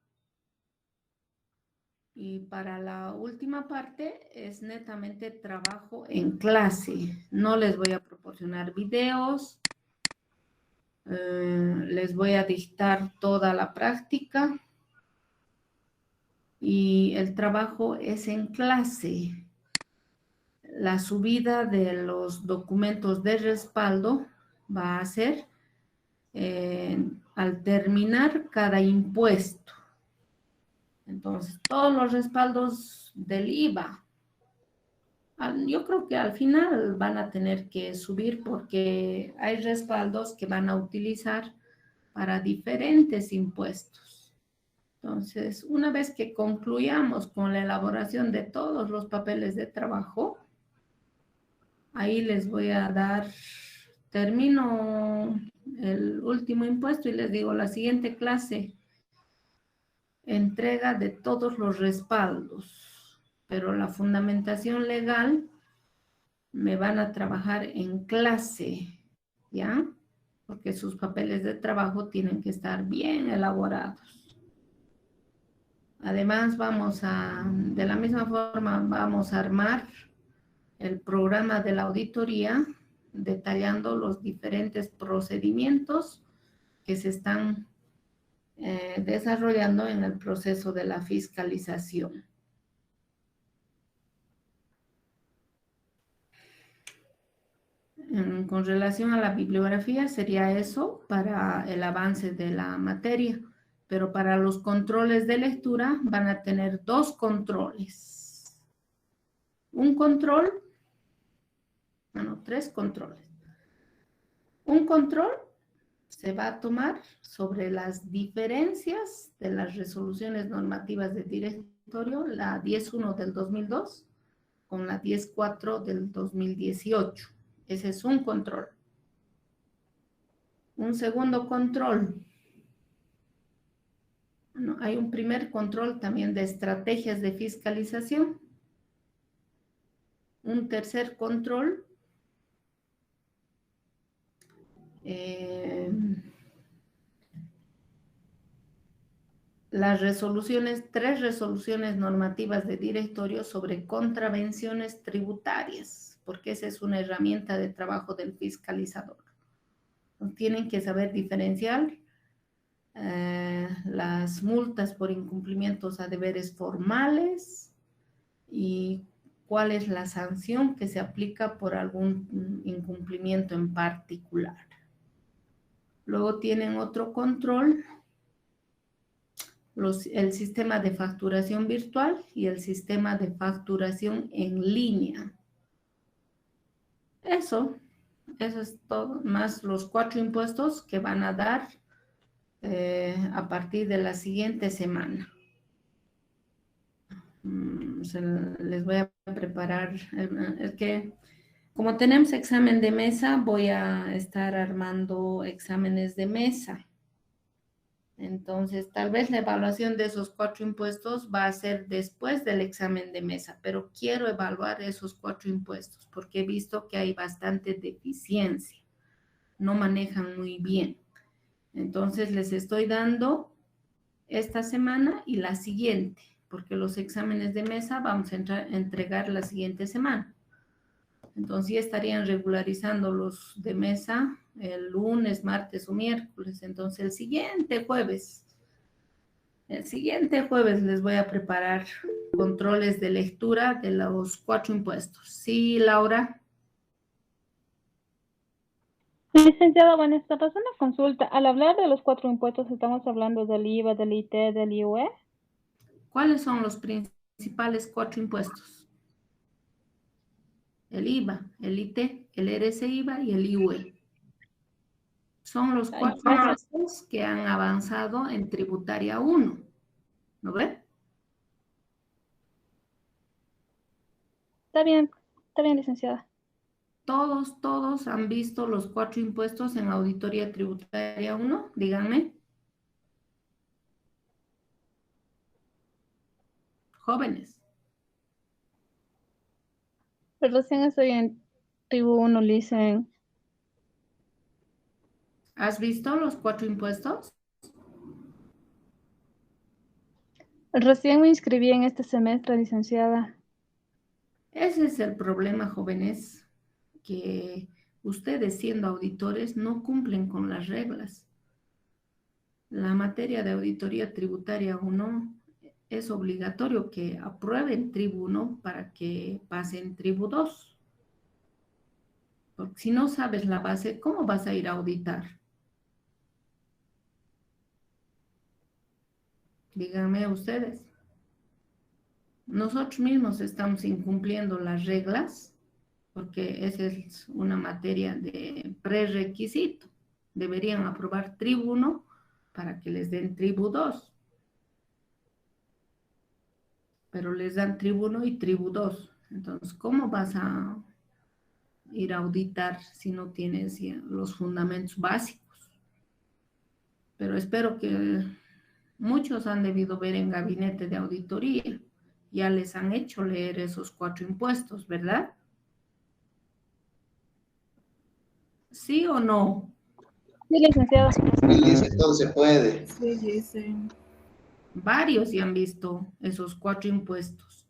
Y para la última parte es netamente trabajo en clase. No les voy a proporcionar videos, les voy a dictar toda la práctica. Y el trabajo es en clase. La subida de los documentos de respaldo va a ser al terminar cada impuesto. Entonces, todos los respaldos del IVA, yo creo que al final van a tener que subir porque hay respaldos que van a utilizar para diferentes impuestos. Entonces, una vez que concluyamos con la elaboración de todos los papeles de trabajo, ahí les voy a dar, termino el último impuesto y les digo la siguiente clase, entrega de todos los respaldos, pero la fundamentación legal me van a trabajar en clase, ¿ya? Porque sus papeles de trabajo tienen que estar bien elaborados. Además, de la misma forma, vamos a armar el programa de la auditoría, detallando los diferentes procedimientos que se están desarrollando en el proceso de la fiscalización. Con relación a la bibliografía sería eso para el avance de la materia, pero para los controles de lectura van a tener dos controles. Un control, bueno, tres controles. Un control se va a tomar sobre las diferencias de las resoluciones normativas de directorio, la 10.1 del 2002 con la 10.4 del 2018. Ese es un control. Un segundo control. Bueno, hay un primer control también de estrategias de fiscalización. Un tercer control. Las resoluciones, 3 resoluciones normativas de directorio sobre contravenciones tributarias, porque esa es una herramienta de trabajo del fiscalizador. Tienen que saber diferenciar las multas por incumplimientos a deberes formales y cuál es la sanción que se aplica por algún incumplimiento en particular. Luego tienen otro control, el sistema de facturación virtual y el sistema de facturación en línea. Eso es todo, más los 4 impuestos que van a dar a partir de la siguiente semana. Les voy a preparar, es que como tenemos examen de mesa, voy a estar armando exámenes de mesa. Entonces, tal vez la evaluación de esos 4 impuestos va a ser después del examen de mesa, pero quiero evaluar esos 4 impuestos porque he visto que hay bastante deficiencia, no manejan muy bien. Entonces, les estoy dando esta semana y la siguiente, porque los exámenes de mesa vamos a entregar la siguiente semana. Entonces, ya estarían regularizando los de mesa el lunes, martes o miércoles. Entonces, el siguiente jueves les voy a preparar controles de lectura de los 4 impuestos. Sí, Laura. Licenciada, buenas tardes. Una consulta. Al hablar de los 4 impuestos, ¿estamos hablando del IVA, del IT, del IUE? ¿Cuáles son los principales 4 impuestos? El IVA, el IT, el RC-IVA y el IUE. Son los 4 impuestos que han avanzado en tributaria 1. ¿No ve? Está bien, licenciada. Todos han visto los 4 impuestos en auditoría tributaria 1, díganme. Jóvenes. Pero recién estoy en tribu 1, licen. ¿Has visto los 4 impuestos? Recién me inscribí en este semestre, licenciada. Ese es el problema, jóvenes, que ustedes siendo auditores no cumplen con las reglas. La materia de auditoría tributaria 1 es obligatorio que aprueben tribu 1 para que pasen tribu 2. Porque si no sabes la base, ¿cómo vas a ir a auditar? Díganme ustedes. Nosotros mismos estamos incumpliendo las reglas porque esa es una materia de prerequisito. Deberían aprobar tribu 1 para que les den tribu 2. Pero les dan tribu 1 y tribu 2. Entonces, ¿cómo vas a ir a auditar si no tienes los fundamentos básicos? Pero espero que muchos han debido ver en gabinete de auditoría. Ya les han hecho leer esos 4 impuestos, ¿verdad? ¿Sí o no? Sí, licenciada. Dice, todo se puede. Sí. Varios ya han visto esos 4 impuestos.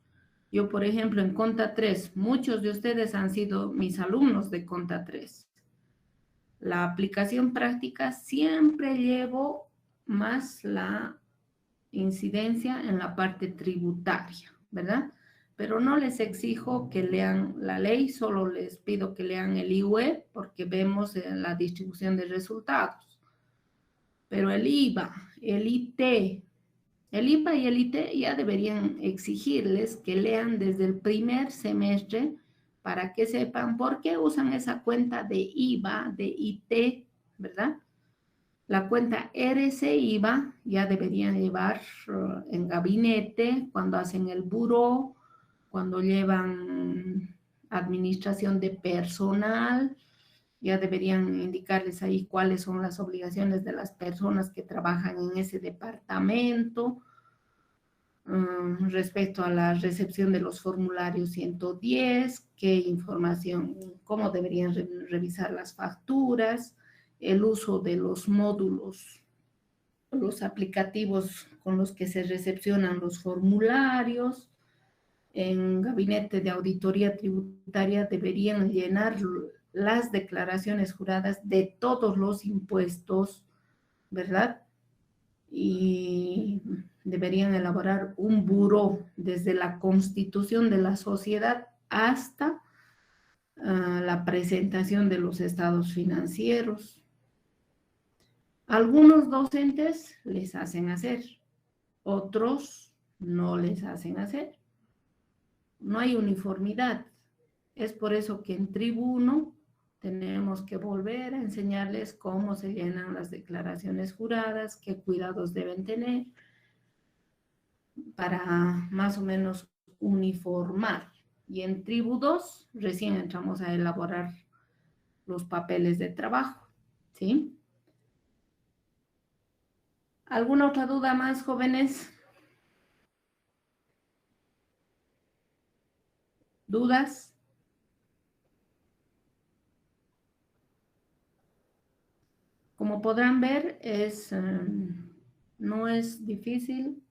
Yo, por ejemplo, en Conta 3, muchos de ustedes han sido mis alumnos de Conta 3. La aplicación práctica siempre llevo más la incidencia en la parte tributaria, ¿verdad? pero no les exijo que lean la ley, solo les pido que lean el IUE porque vemos la distribución de resultados. Pero el IVA, el IT, el IVA y el IT ya deberían exigirles que lean desde el primer semestre para que sepan por qué usan esa cuenta de IVA, de IT, ¿verdad? La cuenta RC-IVA ya deberían llevar en gabinete, cuando hacen el buró, cuando llevan administración de personal, ya deberían indicarles ahí cuáles son las obligaciones de las personas que trabajan en ese departamento, respecto a la recepción de los formularios 110, qué información, cómo deberían revisar las facturas, el uso de los módulos, los aplicativos con los que se recepcionan los formularios. En gabinete de auditoría tributaria deberían llenar las declaraciones juradas de todos los impuestos, ¿verdad? Y deberían elaborar un buró desde la constitución de la sociedad hasta la presentación de los estados financieros. Algunos docentes les hacen hacer, otros no les hacen hacer. No hay uniformidad. Es por eso que en Tribuno tenemos que volver a enseñarles cómo se llenan las declaraciones juradas, qué cuidados deben tener para más o menos uniformar. Y en Tribu 2 recién entramos a elaborar los papeles de trabajo, ¿sí? ¿Alguna otra duda más, jóvenes? ¿Dudas? Como podrán ver, no es difícil.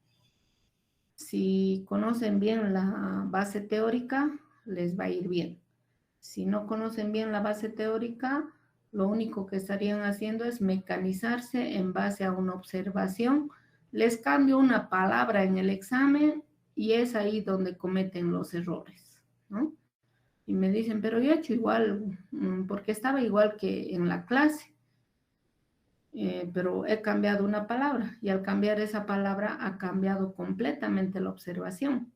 Si conocen bien la base teórica, les va a ir bien. Si no conocen bien la base teórica, lo único que estarían haciendo es mecanizarse en base a una observación. Les cambio una palabra en el examen y es ahí donde cometen los errores, ¿no? Y me dicen, pero yo he hecho igual, porque estaba igual que en la clase. Pero he cambiado una palabra y al cambiar esa palabra ha cambiado completamente la observación.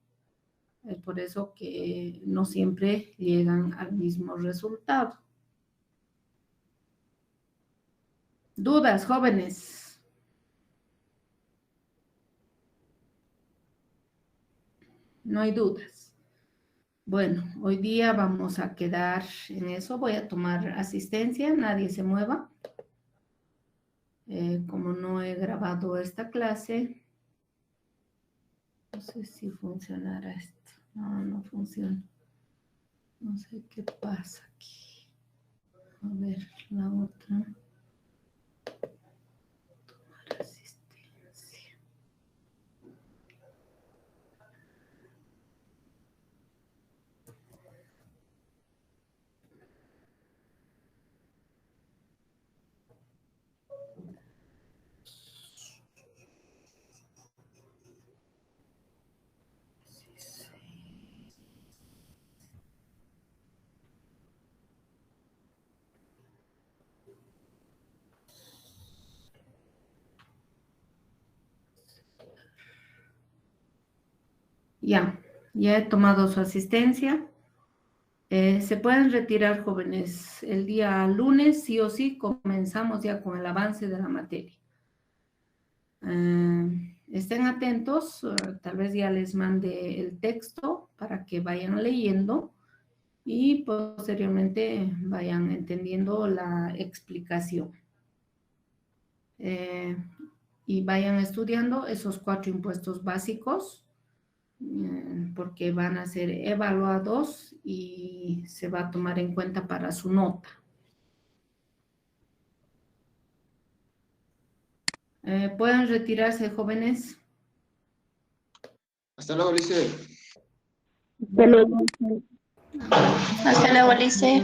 Es por eso que no siempre llegan al mismo resultado. ¿Dudas, jóvenes? No hay dudas. Bueno, hoy día vamos a quedar en eso. Voy a tomar asistencia, nadie se mueva. Como no he grabado esta clase, no sé si funcionará esto. No, no funciona. No sé qué pasa aquí. A ver, la otra. Tomar asistencia. Ya he tomado su asistencia. Se pueden retirar, jóvenes. El día lunes, sí o sí, comenzamos ya con el avance de la materia. Estén atentos, tal vez ya les mande el texto para que vayan leyendo y posteriormente vayan entendiendo la explicación. Y vayan estudiando esos 4 impuestos básicos, porque van a ser evaluados y se va a tomar en cuenta para su nota. ¿Pueden retirarse, jóvenes? Hasta luego, Lice. Hasta luego. Hasta luego, Lice.